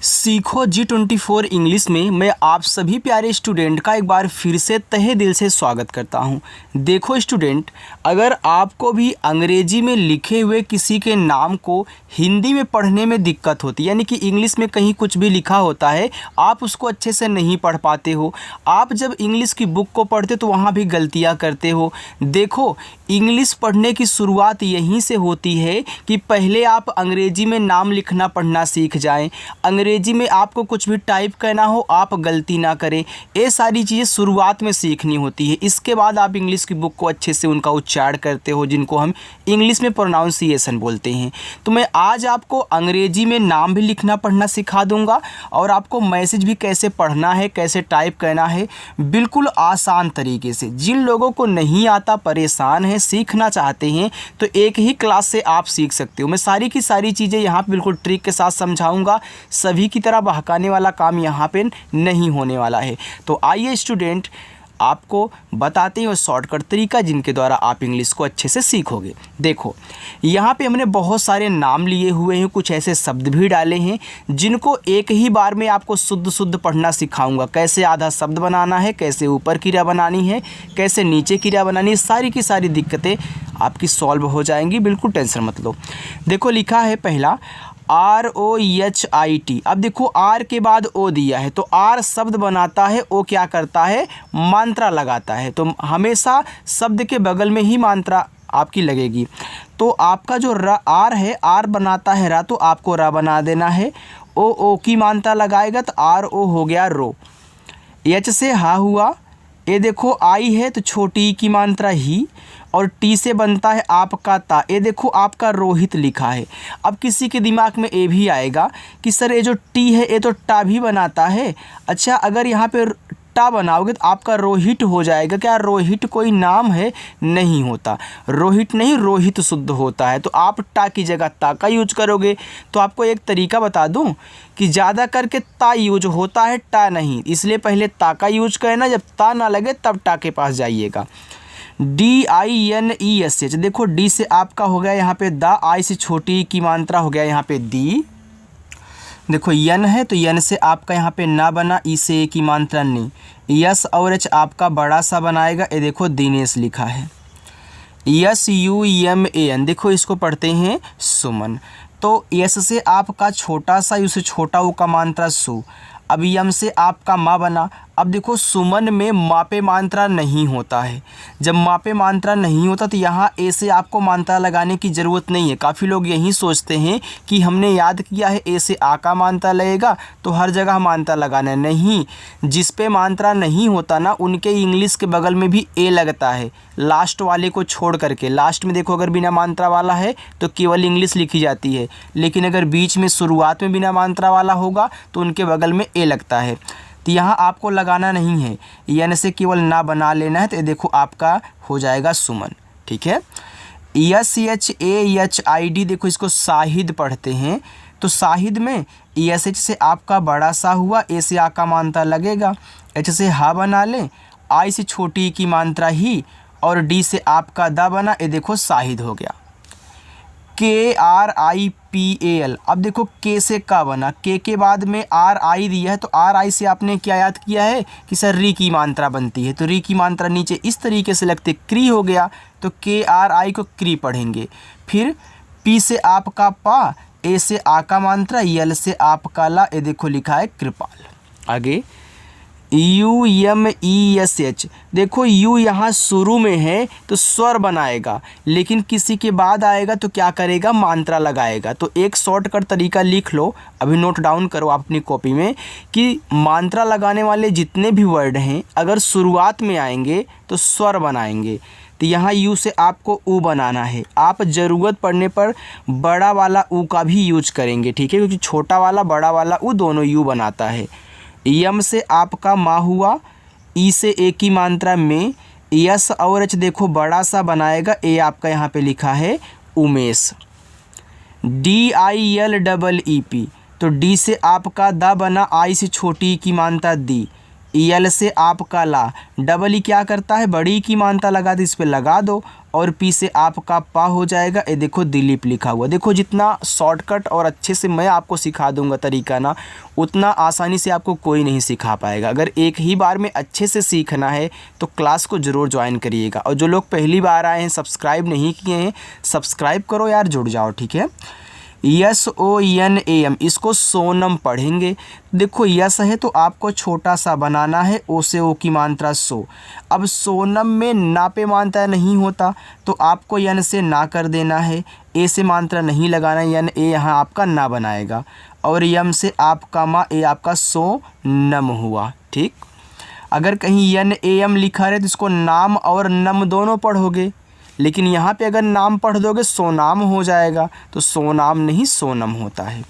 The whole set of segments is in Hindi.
सीखो G24 इंग्लिश में मैं आप सभी प्यारे स्टूडेंट का एक बार फिर से तहे दिल से स्वागत करता हूं। देखो स्टूडेंट, अगर आपको भी अंग्रेजी में लिखे हुए किसी के नाम को हिंदी में पढ़ने में दिक्कत होती है, यानी कि इंग्लिश में कहीं कुछ भी लिखा होता है, आप उसको अच्छे से नहीं पढ़ पाते हो, आप जब इंग्लिश की बुक को पढ़ते तो वहाँ भी गलतियाँ करते हो। देखो, इंग्लिश पढ़ने की शुरुआत यहीं से होती है कि पहले आप अंग्रेजी में नाम लिखना पढ़ना सीख जाएं। अंग्रेजी में आपको कुछ भी टाइप करना हो, आप गलती ना करें। ये सारी चीज़ें शुरुआत में सीखनी होती है। इसके बाद आप इंग्लिश की बुक को अच्छे से उनका उच्चारण करते हो, जिनको हम इंग्लिश में प्रोनाउंसिएशन बोलते हैं। तो मैं आज आपको अंग्रेजी में नाम भी लिखना पढ़ना सिखा दूंगा और आपको मैसेज भी कैसे पढ़ना है, कैसे टाइप करना है, बिल्कुल आसान तरीके से। जिन लोगों को नहीं आता, परेशान है, सीखना चाहते हैं, तो एक ही क्लास से आप सीख सकते हो। मैं सारी की सारी चीज़ें यहाँ पे बिल्कुल ट्रिक के साथ समझाऊंगा। सभी की तरह बहकाने वाला काम यहाँ पे नहीं होने वाला है। तो आइए स्टूडेंट, आपको बताते हैं शॉर्टकट तरीका जिनके द्वारा आप इंग्लिश को अच्छे से सीखोगे। देखो, यहाँ पे हमने बहुत सारे नाम लिए हुए हैं, कुछ ऐसे शब्द भी डाले हैं जिनको एक ही बार में आपको शुद्ध पढ़ना सिखाऊंगा। कैसे आधा शब्द बनाना है, कैसे ऊपर क्रिया बनानी है, कैसे नीचे क्रिया बनानी है, सारी की सारी दिक्कतें आपकी सॉल्व हो जाएंगी। बिल्कुल टेंशन मत लो। देखो, लिखा है पहला ROHIT। अब देखो, आर के बाद ओ दिया है, तो आर शब्द बनाता है, ओ क्या करता है, मात्रा लगाता है। तो हमेशा शब्द के बगल में ही मात्रा आपकी लगेगी। तो आपका जो आर है, आर बनाता है रा, तो आपको रा बना देना है। ओ की मात्रा लगाएगा तो RO हो गया रो। एच से हा हुआ। ये देखो, आई है तो छोटी ई की मात्रा ही, और टी से बनता है आपका ता। ये देखो, आपका रोहित लिखा है। अब किसी के दिमाग में ये भी आएगा कि सर ये जो टी है ये तो टा भी बनाता है। अच्छा, अगर यहाँ पे टा बनाओगे तो आपका रोहित हो जाएगा। क्या रोहित कोई नाम है? नहीं होता। रोहित नहीं, रोहित शुद्ध होता है। तो आप टा की जगह ता का यूज करोगे। तो आपको एक तरीका बता दूं कि ज़्यादा करके ता यूज होता है, टा नहीं। इसलिए पहले ता का यूज करना, जब ता ना लगे तब टा के पास जाइएगा। DINESH। देखो, डी से आपका हो गया यहाँ पे दा, आई से छोटी की मात्रा हो गया यहाँ पे दी। देखो, यन है तो यन से आपका यहाँ पे ना बना, ई से ए की मात्रा नहीं। यस और एच आपका बड़ा सा बनाएगा। ये देखो, दिनेश लिखा है। SUMAN। देखो, इसको पढ़ते हैं सुमन। तो यस से आपका छोटा सा, यू से छोटा ऊ का मात्रा सु। अब यम से आपका माँ बना। अब देखो, सुमन में मापे मात्रा नहीं होता है। जब मापे मात्रा नहीं होता तो यहाँ ए से आपको मात्रा लगाने की ज़रूरत नहीं है। काफ़ी लोग यही सोचते हैं कि हमने याद किया है ए से आ का मात्रा लगेगा तो हर जगह मात्रा लगाना है। नहीं, जिस पे मात्रा नहीं होता ना, उनके इंग्लिश के बगल में भी ए लगता है, लास्ट वाले को छोड़ करके। लास्ट में देखो, अगर बिना मात्रा वाला है तो केवल इंग्लिश लिखी जाती है, लेकिन अगर बीच में शुरुआत में बिना मात्रा वाला होगा तो उनके बगल में ए लगता है। तो यहाँ आपको लगाना नहीं है, यानी से केवल ना बना लेना है। तो ये देखो, आपका हो जाएगा सुमन। ठीक है। SHAHID। देखो, इसको शाहिद पढ़ते हैं। तो शाहिद में ESH से आपका बड़ा सा हुआ, ए से आ का मात्रा लगेगा, एच से हा बना लें, आई से छोटी की मात्रा ही, और डी से आपका दा बना। ये देखो, शाहिद हो गया। KRIPAL। अब देखो, के से का बना, के बाद में RI दिया है, तो RI से आपने क्या याद किया है कि सर री की मात्रा बनती है। तो री की मात्रा नीचे इस तरीके से लगते, क्री हो गया। तो KRI को क्री पढ़ेंगे। फिर P से आपका पा, ए से आ का मात्रा, यल से आपका ला। ये देखो, लिखा है कृपाल। आगे UMESH। देखो, यू यहाँ शुरू में है तो स्वर बनाएगा, लेकिन किसी के बाद आएगा तो क्या करेगा, मात्रा लगाएगा। तो एक शॉर्टकट तरीका लिख लो, अभी नोट डाउन करो अपनी कॉपी में, कि मात्रा लगाने वाले जितने भी वर्ड हैं अगर शुरुआत में आएंगे तो स्वर बनाएंगे। तो यहाँ यू से आपको ऊ बनाना है। आप ज़रूरत पड़ने पर बड़ा वाला ऊ का भी यूज करेंगे, ठीक है, क्योंकि छोटा वाला बड़ा वाला ऊ दोनों यू बनाता है। यम से आपका माँ हुआ, ई से ए की मात्रा में, यस और एच देखो बड़ा सा बनाएगा, ए आपका यहाँ पे लिखा है उमेश। DILEEP। तो डी से आपका दा बना, आई से छोटी की मात्रा दी, यल से आपका ला, डबल ई क्या करता है, बड़ी की मात्रा लगा दी, इस पर लगा दो, और पी से आपका पा हो जाएगा। ये देखो दिलीप लिखा हुआ। देखो जितना शॉर्टकट और अच्छे से मैं आपको सिखा दूंगा तरीका ना, उतना आसानी से आपको कोई नहीं सिखा पाएगा। अगर एक ही बार में अच्छे से सीखना है तो क्लास को ज़रूर ज्वाइन करिएगा। और जो लोग पहली बार आए हैं, सब्सक्राइब नहीं किए हैं, सब्सक्राइब करो यार, जुड़ जाओ, ठीक है। SONAM, इसको सोनम पढ़ेंगे। देखो यस है तो आपको छोटा सा बनाना है, ओ से ओ की मात्रा सो। अब सोनम में ना पे मात्रा नहीं होता तो आपको यन से ना कर देना है, ए से मात्रा नहीं लगाना, यन ए यहाँ आपका ना बनाएगा, और यम से आपका मा, ए आपका सो नम हुआ, ठीक। अगर कहीं NAM लिखा रहे तो इसको नाम और नम दोनों पढ़ोगे, लेकिन यहाँ पे अगर नाम पढ़ दोगे सोनाम हो जाएगा, तो सोनाम नहीं सोनम होता है।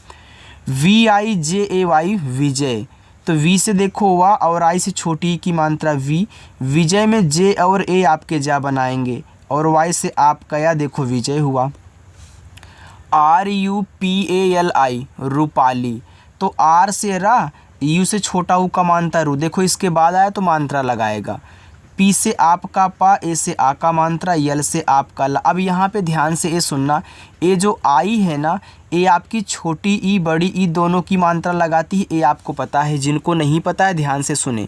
VIJAY, विजय, तो वी से देखो वा और आई से छोटी की मात्रा वी, विजय में जे और ए आपके जा बनाएंगे, और वाई से आपका या देखो विजय हुआ। RUPALI, रूपाली, तो आर से रा, यू से छोटा ऊ का मात्रा रू, देखो इसके बाद आया तो मात्रा लगाएगा। पी से आपका पा, ए से आ का मात्रा, यल से आपका ला। अब यहाँ पे ध्यान से ए सुनना, ए जो आई है ना, ए आपकी छोटी ई बड़ी ई दोनों की मात्रा लगाती है, ए आपको पता है। जिनको नहीं पता है ध्यान से सुने,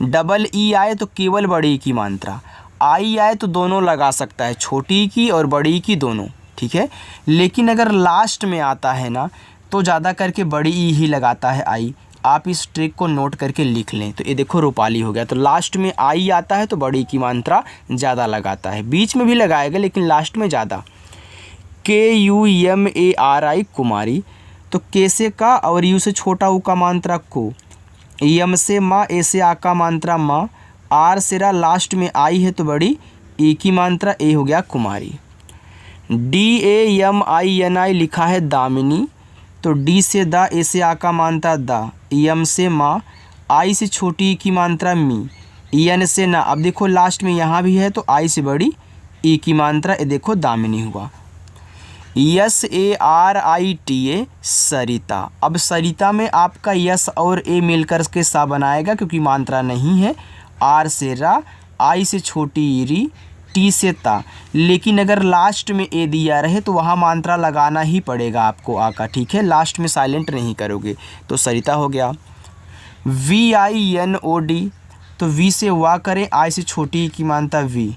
डबल ई आए तो केवल बड़ी की मात्रा, आई आए तो दोनों लगा सकता है, छोटी की और बड़ी की दोनों, ठीक है। लेकिन अगर लास्ट में आता है ना तो ज़्यादा करके बड़ी ई ही लगाता है आई। आप इस ट्रिक को नोट करके लिख लें। तो ये देखो रूपाली हो गया, तो लास्ट में आई आता है तो बड़ी की मात्रा ज़्यादा लगाता है, बीच में भी लगाएगा लेकिन लास्ट में ज़्यादा। KUMARI, कुमारी, तो के से का और यू से छोटा ऊ का मात्रा को, यम से माँ, ए से आ का मात्रा माँ, आर से रा, लास्ट में आई है तो बड़ी ई की मात्रा, ए हो गया कुमारी। DAMINI लिखा है दामिनी, तो डी से दा, ए से आ का मात्रा दा, यम से माँ, आई से छोटी की मात्रा मी, यन से ना। अब देखो लास्ट में यहाँ भी है तो आई से बड़ी ई की मात्रा, ये देखो दामिनी हुआ। SARITA, सरिता। अब सरिता में आपका यस और ए मिलकर के सा बनाएगा क्योंकि मात्रा नहीं है। आर से रा, आई से छोटी री, टी से ता, लेकिन अगर लास्ट में ए दिया रहे तो वहाँ मात्रा लगाना ही पड़ेगा आपको आ का, ठीक है। लास्ट में साइलेंट नहीं करोगे, तो सरिता हो गया। VINOD, तो वी से वा करें, आई से छोटी की मात्रा वी,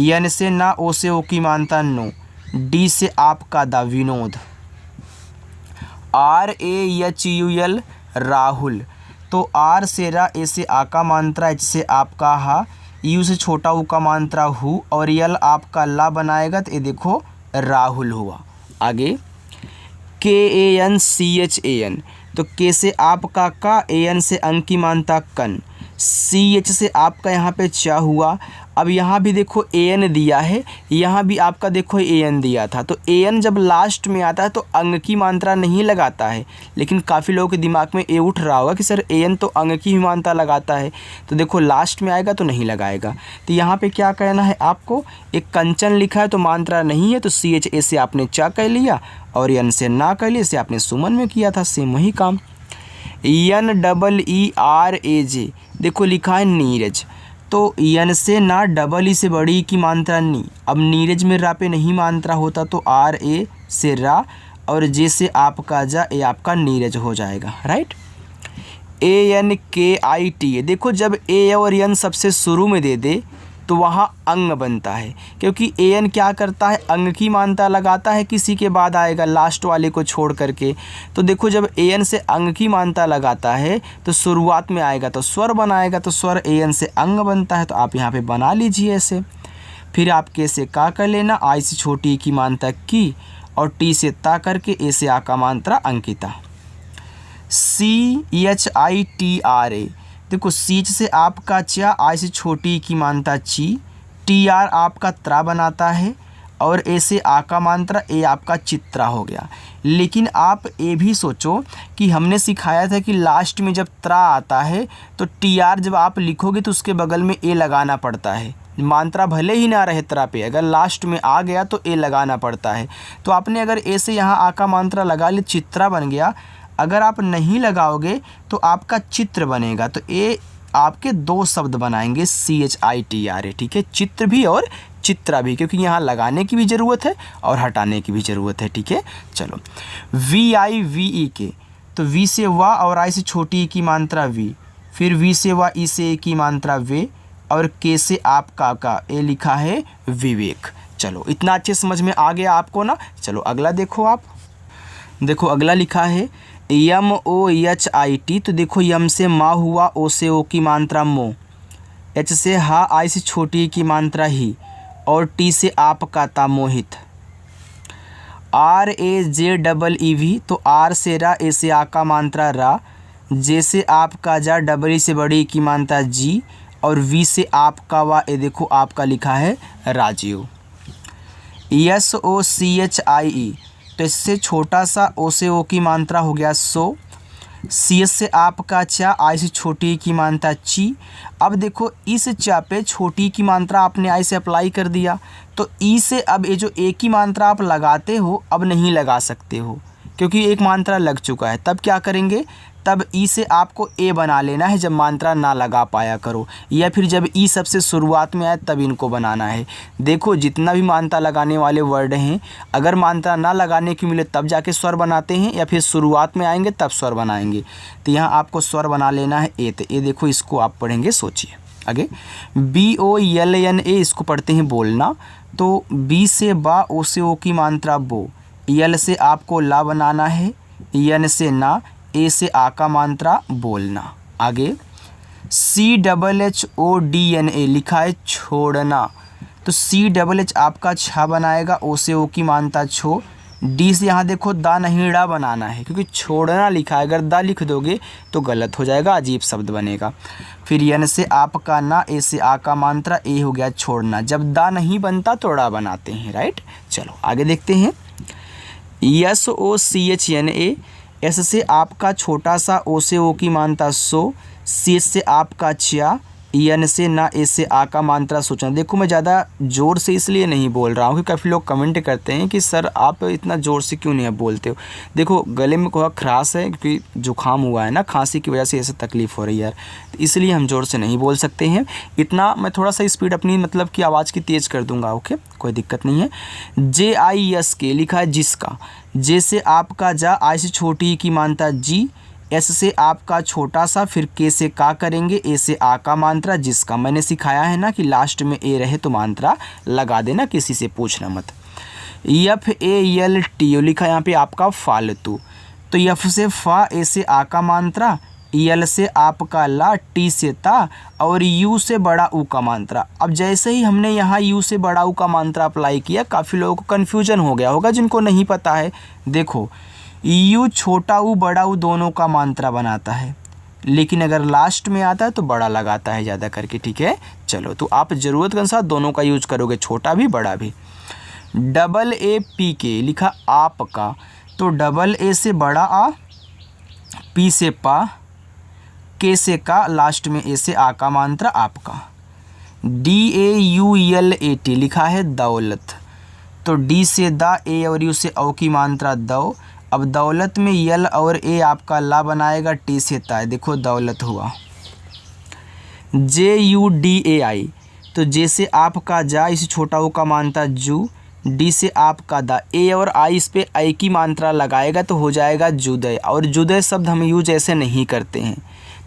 यन से ना, ओ से ओ की मात्रा नो, डी से आपका दा, विनोद। RAHUL, राहुल, तो आर से रा, ए से आ का मात्रा, एच से आपका हा, यू से छोटा ऊ का मात्रा हु, और यल आपका ला बनाएगा, तो ये देखो राहुल हुआ। आगे KANCHAN, तो के से आपका का, AN से अंक की मात्रा कन, CH से आपका यहाँ पे चा हुआ। अब यहाँ भी देखो AN दिया है, यहाँ भी आपका देखो AN दिया था, तो AN जब लास्ट में आता है तो अंग की मात्रा नहीं लगाता है, लेकिन काफ़ी लोगों के दिमाग में ये उठ रहा होगा कि सर AN तो अंग की ही मात्रा लगाता है, तो देखो लास्ट में आएगा तो नहीं लगाएगा। तो यहाँ पे क्या कहना है आपको, एक कंचन लिखा है तो मात्रा नहीं है, तो CHA से आपने चा कह लिया, और यन से ना कह लिया, इसे आपने सुमन में किया था, सेम वही काम। NEERAJ, देखो लिखा है नीरज, तो यन से ना, डबल ई से बड़ी की मात्रा नी। अब नीरज में रा पे नहीं मात्रा होता तो RA से रा, और जे से आपका जा, ए आपका नीरज हो जाएगा, राइट। ANKIT, देखो जब ए और यन सबसे शुरू में दे दे तो वहाँ अंग बनता है, क्योंकि AN क्या करता है, अंग की मात्रा लगाता है, किसी के बाद आएगा लास्ट वाले को छोड़ करके। तो देखो जब AN से अंग की मात्रा लगाता है तो शुरुआत में आएगा तो स्वर बनाएगा, तो स्वर AN से अंग बनता है, तो आप यहाँ पे बना लीजिए ऐसे। फिर आप के से का कर लेना, आई से छोटी की मात्रा की, और टी से ता करके, ए से आ का मात्रा अंकिता। CHITRA, देखो सीच से आपका चा, आई से छोटी की मात्रा ची, TR आपका त्रा बनाता है, और ए से आ का मात्रा, ए आपका चित्रा हो गया। लेकिन आप ये भी सोचो कि हमने सिखाया था कि लास्ट में जब त्रा आता है तो TR जब आप लिखोगे तो उसके बगल में ए लगाना पड़ता है, मात्रा भले ही ना रहे त्रा पे, अगर लास्ट में आ गया तो ए लगाना पड़ता है। तो आपने अगर ए से यहाँ आ का मात्रा लगा ली, चित्रा बन गया। अगर आप नहीं लगाओगे तो आपका चित्र बनेगा, तो ए आपके दो शब्द बनाएंगे CHITRA, ठीक है, चित्र भी और चित्रा भी, क्योंकि यहाँ लगाने की भी ज़रूरत है और हटाने की भी ज़रूरत है, ठीक है। चलो VIVE, तो V से वा और I से छोटी ई की मात्रा V, फिर V से वा ई से ए की मात्रा वे, और K से आपका का, ए लिखा है विवेक। चलो इतना अच्छे समझ में आ गया आपको ना। चलो अगला देखो, आप देखो अगला लिखा है MOHIT, तो देखो यम से माँ हुआ, ओ से ओ की मात्रा मो, H से हा, आई से छोटी ई की मात्रा ही, और T से आपका ता मोहित। RAJEEV, तो R से रा, ए से आ का मात्रा रा, जे से आपका जा, डबल ई से बड़ी की मात्रा जी, और V से आपका वा, ए देखो आपका लिखा है राजीव। SOCHIE, तो इससे छोटा सा ओ से ओ की मात्रा हो गया सो, CS से आपका चा, आई से छोटी की मात्रा ची। अब देखो इस चा पे छोटी की मात्रा आपने आई से अप्लाई कर दिया, तो ई से अब ये जो ए की मात्रा आप लगाते हो अब नहीं लगा सकते हो, क्योंकि एक मात्रा लग चुका है। तब क्या करेंगे, तब ई से आपको ए बना लेना है जब मात्रा ना लगा पाया करो, या फिर जब ई सबसे शुरुआत में आए तब इनको बनाना है। देखो जितना भी मात्रा लगाने वाले वर्ड हैं, अगर मात्रा ना लगाने की मिले तब जाके स्वर बनाते हैं, या फिर शुरुआत में आएंगे तब स्वर बनाएंगे। तो यहाँ आपको स्वर बना लेना है ए। तो ये देखो इसको आप पढ़ेंगे, सोचिए आगे। BOLNA, इसको पढ़ते हैं बोलना, तो बी से बा, ओ से ओ की मात्रा बो, यल से आपको ला बनाना है, यन से ना, ए से आ का मात्रा बोलना। आगे CHHODNA लिखा है छोड़ना, तो CHH आपका छा बनाएगा, ओ से ओ की मात्रा छो, डी से यहाँ देखो दा नहीं डा बनाना है, क्योंकि छोड़ना लिखा है, अगर दा लिख दोगे तो गलत हो जाएगा, अजीब शब्द बनेगा। फिर यन से आपका ना, ए से आ का मात्रा, ए हो गया छोड़ना। जब दा नहीं बनता तो डा बनाते हैं, राइट। चलो आगे देखते हैं। SOCHNA, एस से आपका छोटा सा, ओ से ओ की मात्रा सो, सी से आपका चा, यन से ना, ए से आ का मात्रा सोचना। देखो मैं ज़्यादा ज़ोर से इसलिए नहीं बोल रहा हूँ कि काफ़ी लोग कमेंट करते हैं कि सर आप इतना ज़ोर से क्यों नहीं बोलते हो। देखो गले में थोड़ा खराश है, क्योंकि जुकाम हुआ है ना, खांसी की वजह से ऐसे तकलीफ़ हो रही है यार, तो इसलिए हम ज़ोर से नहीं बोल सकते हैं। इतना मैं थोड़ा सा स्पीड अपनी मतलब कि आवाज़ की तेज़ कर दूँगा, ओके, कोई दिक्कत नहीं है। JISK लिखा है जिसका, जे से आपका जा, आई से छोटी की मात्रा जी, एस से आपका छोटा सा, फिर के से का करेंगे, ए से आ का मात्रा जिसका। मैंने सिखाया है ना कि लास्ट में ए रहे तो मात्रा लगा देना, किसी से पूछना मत। FALT लिखा यहाँ पे आपका फालतू, तो यफ से फा, ए से आ का मात्रा, यल से आपका ला, टी से ता, और यू से बड़ा ऊ का मात्रा। अब जैसे ही हमने यहाँ यू से बड़ा ऊ का मात्रा अप्लाई किया, काफ़ी लोगों को कन्फ्यूजन हो गया होगा जिनको नहीं पता है। देखो यू छोटा ऊ बड़ा ऊ दोनों का मात्रा बनाता है, लेकिन अगर लास्ट में आता है तो बड़ा लगाता है ज़्यादा करके, ठीक है। चलो तो आप ज़रूरत के अनुसार दोनों का यूज करोगे, छोटा भी बड़ा भी। AAPK लिखा आपका, तो डबल ए से बड़ा आ, पी से पा, के से का, लास्ट में ए से आ का मात्रा आपका। DAULAT लिखा है दौलत, तो डी से दा, ए और यू से औ की मात्रा दौ। अब दौलत में यल और ए आपका ला बनाएगा, टी से ता, देखो दौलत हुआ। JUDAI, तो जे से आपका जा, इस छोटा ओ का मात्रा जू, डी से आपका दा, ए और आई इस पे आई की मात्रा लगाएगा तो हो जाएगा जुदय। और जुदय शब्द हम यूज ऐसे नहीं करते हैं,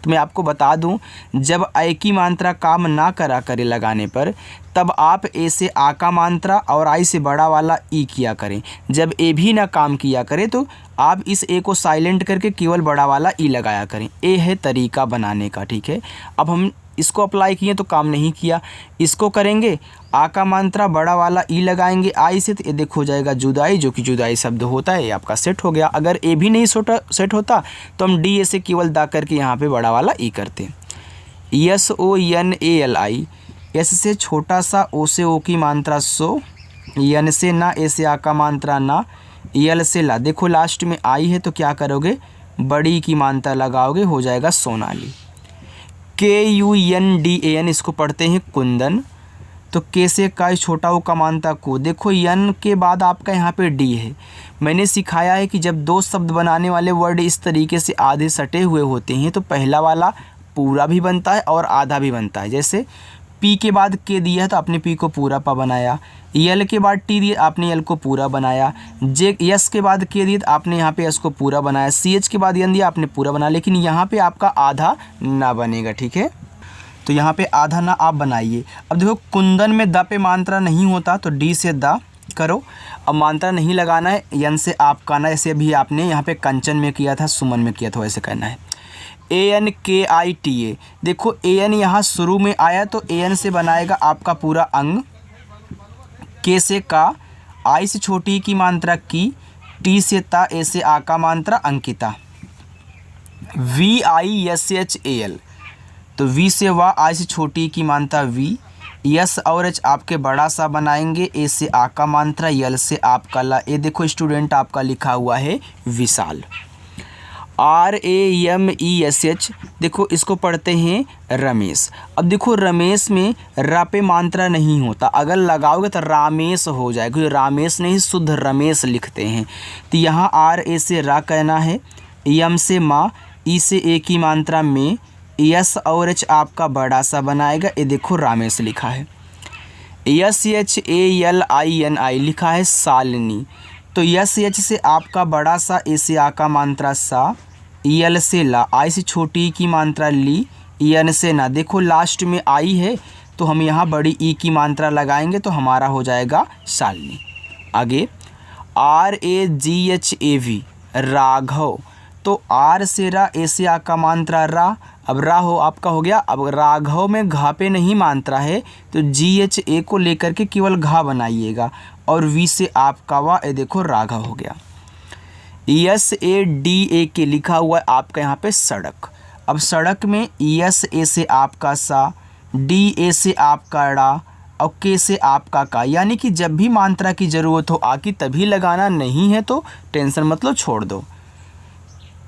तो मैं आपको बता दूं, जब आई की मात्रा काम ना करा करे लगाने पर, तब आप ए से आ का मात्रा और आई से बड़ा वाला ई किया करें। जब ए भी ना काम किया करे तो आप इस ए को साइलेंट करके केवल बड़ा वाला ई लगाया करें। ए है तरीका बनाने का, ठीक है। अब हम इसको अप्लाई किए तो काम नहीं किया, इसको करेंगे, आ का मात्रा बड़ा वाला ई लगाएंगे आई से, तो ये देखो हो जाएगा जुदाई, जो कि जुदाई शब्द होता है, ये आपका सेट हो गया। अगर ए भी नहीं सेट होता तो हम डी ए से केवल दा करके यहाँ पे बड़ा वाला ई करते। SONALI, एस से छोटा सा, ओ से ओ की मात्रा सो, यन से ना, ए से आ का मात्रा ना, यल से ला, देखो लास्ट में आई है तो क्या करोगे, बड़ी की मात्रा लगाओगे, हो जाएगा सोनाली। KUNDAN, इसको पढ़ते हैं कुंदन, तो के से का, छोटा ओ का मात्रा को, देखो यन के बाद आपका यहाँ पे डी है। मैंने सिखाया है कि जब दो शब्द बनाने वाले वर्ड इस तरीके से आधे सटे हुए होते हैं तो पहला वाला पूरा भी बनता है और आधा भी बनता है। जैसे पी के बाद के दिया है तो आपने पी को पूरा पा बनाया, यल के बाद टी दिया आपने यल को पूरा बनाया, जे यस के बाद के दिया तो आपने यहाँ पे यस को पूरा बनाया, सी एच के बाद यन दिया आपने पूरा बनाया, लेकिन यहाँ पे आपका आधा ना बनेगा। ठीक है, तो यहाँ पे आधा ना आप बनाइए। अब देखो कुंदन में द पे मात्रा नहीं होता तो डी से द करो। अब मात्रा नहीं लगाना है, यन से आप करना है, जैसे अभी आपने यहाँ पे कंचन में किया था, सुमन में किया था, वैसे करना है। ANKITA, देखो AN यहाँ शुरू में आया तो AN से बनाएगा आपका पूरा अंग, के से का, आई से छोटी की मात्रा की, टी से ता, ए से आ का मात्रा अंकिता। VISHAL, तो वी से वाह, आई से छोटी की मात्रा वी, यस और एच आपके बड़ा सा बनाएंगे, ए से आ का मात्रा, यल से आपका ला। ये देखो स्टूडेंट आपका लिखा हुआ है विशाल। RAMESH, देखो इसको पढ़ते हैं रमेश। अब देखो रमेश में रा पे मात्रा नहीं होता, अगर लगाओगे तो रामेश हो जाएगा, क्योंकि रामेश नहीं शुद्ध रमेश लिखते हैं। तो यहाँ RA से रा कहना है, यम से माँ, ई से ए की मात्रा में, यस और एच आपका बड़ा सा बनाएगा, ये देखो रामेश लिखा है। SHALINI लिखा है शालिनी, तो SH से आपका बड़ा सा, ए से आ का मात्रा सा, यल से ला, आई से छोटी की मात्रा ली, यन से ना, देखो लास्ट में आई है तो हम यहाँ बड़ी ई की मात्रा लगाएंगे तो हमारा हो जाएगा शालिनी। आगे RAGHAV राघव, तो आर से रा, ए से आ का मात्रा रा, अब रा हो आपका हो गया। अब राघव में घा पे नहीं मात्रा है तो GHA को लेकर के केवल घा बनाइएगा, और वी से आपका वा, ये देखो राघव हो गया। SADA लिखा हुआ है आपका यहाँ पे सड़क। अब सड़क में SA से आपका सा, DA से आपका ड़ा, और के से आपका का, यानी कि जब भी मात्रा की ज़रूरत हो आ की तभी लगाना, नहीं है तो टेंशन मतलब छोड़ दो।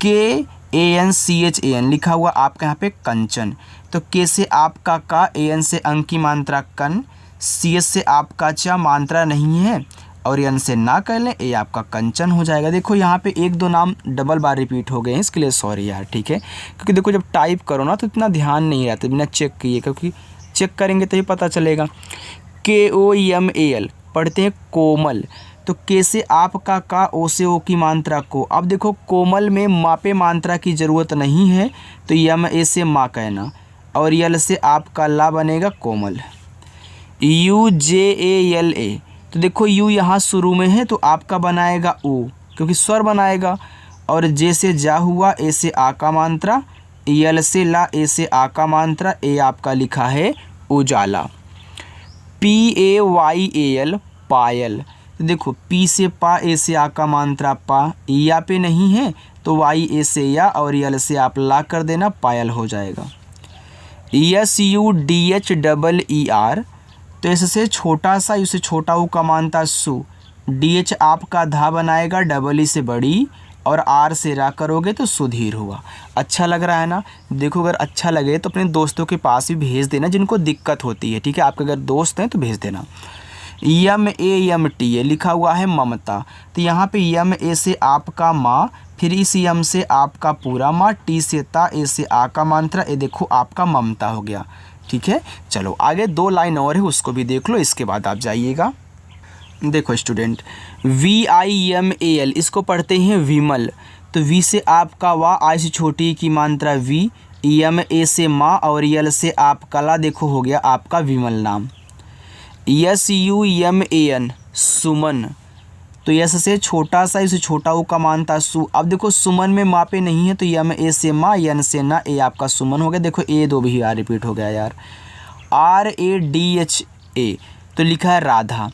KANCHAN लिखा हुआ आपका यहाँ पे कंचन, तो के से आपका का, AN से अंक की मात्रा कन, CH से आपका चा मात्रा नहीं है, और यन से ना कर लें, ये आपका कंचन हो जाएगा। देखो यहाँ पे एक दो नाम डबल बार रिपीट हो गए हैं, इसके लिए सॉरी यार। ठीक है, क्योंकि देखो जब टाइप करो ना तो इतना ध्यान नहीं रहता, बिना चेक किए, क्योंकि चेक करेंगे तभी पता चलेगा। KOMAL पढ़ते हैं कोमल, तो के से आपका का, ओ से ओ की मात्रा को। अब देखो कोमल में मा पे मात्रा की ज़रूरत नहीं है तो यम ए से माँ कहना, और यल से आपका ला बनेगा कोमल। UJALA, तो देखो यू यहाँ शुरू में है तो आपका बनाएगा ओ, क्योंकि स्वर बनाएगा, और जे से जा हुआ, ए से आ का मात्रा, यल से ला, ए से आ का मात्रा, ए आपका लिखा है उजाला। PAYAL पायल, तो देखो पी से पा, ए से आ का मात्रा पा, या पे नहीं है तो वाई ए से या, और यल से आप ला कर देना, पायल हो जाएगा। SUDHEER, तो इससे छोटा सा, इससे छोटा ऊ का मानता सु, DH आपका धा बनाएगा, डबल ई से बड़ी, और आर से रा करोगे तो सुधीर हुआ। अच्छा लग रहा है ना? देखो अगर अच्छा लगे तो अपने दोस्तों के पास भी भेज देना जिनको दिक्कत होती है। ठीक है, आपके अगर दोस्त हैं तो भेज देना। MAMTA लिखा हुआ है ममता, तो यहाँ पे MA से आपका माँ, फिर इस यम से आपका पूरा माँ, टी से ता, ए से आ का मात्रा, ये देखो आपका ममता हो गया। ठीक है, चलो आगे दो लाइन और है उसको भी देख लो, इसके बाद आप जाइएगा। देखो स्टूडेंट, VIMAL इसको पढ़ते हैं विमल, तो वी से आपका वा, आई से छोटी की मात्रा वी, MA से माँ, और यल से आप कला, देखो हो गया आपका विमल नाम। SUMAN सुमन, तो यस से छोटा सा, इसे छोटा ऊ का मानता सु। अब देखो सुमन में माँ पे नहीं है तो MA से माँ, यन से ना, ए आपका सुमन हो गया। देखो ए दो भी यार रिपीट हो गया यार। RADHA तो लिखा है राधा,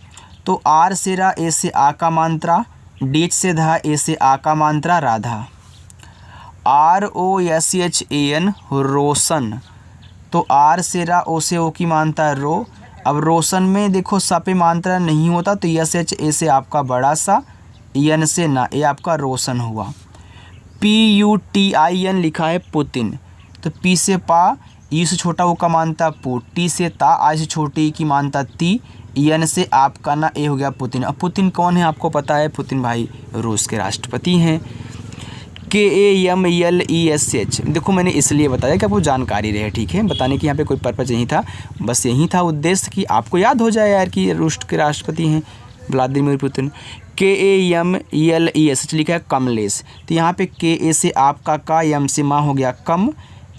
तो आर से रा, ए से आ का मात्रा, DH से धा, ए से आ का मात्रा, राधा। ROSHAN रोशन, तो आर से रा, ओ से ओ की मात्रा रो। अब रोशन में देखो सा पे मात्रा नहीं होता तो SHA से आपका बड़ा सा, यन से ना, ये आपका रोशन हुआ। PUTIN लिखा है पुतिन, तो पी से पा, यू से छोटा वो का मानता पू, टी से ता, आई से छोटी की मानता ती, यन से आपका ना, ए हो गया पुतिन। अब पुतिन कौन है आपको पता है? पुतिन भाई रूस के राष्ट्रपति हैं। KAMLESH। देखो मैंने इसलिए बताया कि आपको जानकारी रहे, ठीक है, बताने की यहाँ पे कोई पर्पज़ नहीं था, बस यही था उद्देश्य कि आपको याद हो जाए यार कि रूस के राष्ट्रपति हैं व्लादिमीर पुतिन। KAMLESH लिखा है कमलेश, तो यहाँ पे KA से आपका का, यम से माँ हो गया कम,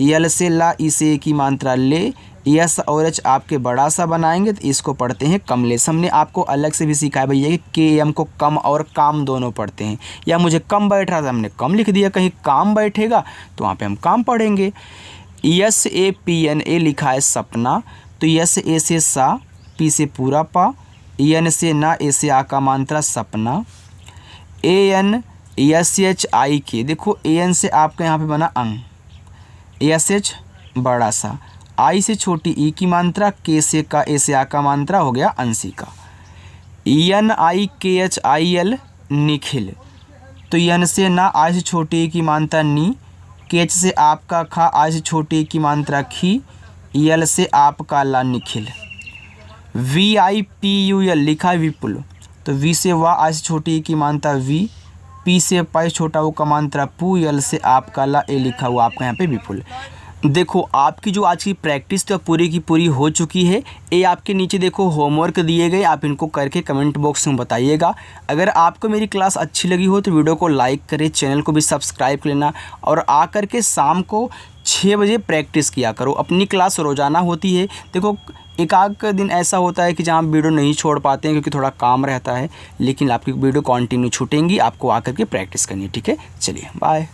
यल से ला, ई से की मात्रा ले, यस और एच आपके बड़ा सा बनाएंगे तो इसको पढ़ते हैं कमलेश। हमने आपको अलग से भी सिखाया भैया कि KM को कम और काम दोनों पढ़ते हैं, या मुझे कम बैठ रहा था हमने कम लिख दिया, कहीं काम बैठेगा तो वहाँ पे हम काम पढ़ेंगे। SAPNA लिखा है सपना, तो यस ए से सा, पी से पूरा पा, एन से ना, ए से आ का मात्रा सपना। ANSHIK, देखो AN से आपका यहाँ पे बना अंग, SH बड़ा सा, आई से छोटी ई की मात्रा, के से का, ए से आ का मात्रा हो गया अंशिका। NIKHIL निखिल, तो यन से ना, आई से छोटी ई की मात्रा नी, केच से आपका खा, आई से छोटी ई की मात्रा खी, यल से आपका ला निखिल। VIPUL लिखा है विपुल, तो वी से वाह, आई से छोटी ई की मात्रा वी, पी से पाई छोटा वो का मात्रा पू, यल से आपका ला ए लिखा हुआ आपका यहाँ पे विपुल। देखो आपकी जो आज की प्रैक्टिस तो पूरी की पूरी हो चुकी है। ये आपके नीचे देखो होमवर्क दिए गए, आप इनको करके कमेंट बॉक्स में बताइएगा। अगर आपको मेरी क्लास अच्छी लगी हो तो वीडियो को लाइक करें, चैनल को भी सब्सक्राइब कर लेना, और आकर के शाम को 6 बजे प्रैक्टिस किया करो। अपनी क्लास रोज़ाना होती है, देखो एक आध दिन ऐसा होता है कि जहाँ वीडियो नहीं छोड़ पाते हैं क्योंकि थोड़ा काम रहता है, लेकिन आपकी वीडियो कंटिन्यू छूटेंगी, आपको आकर के प्रैक्टिस करनी है, ठीक है। चलिए बाय।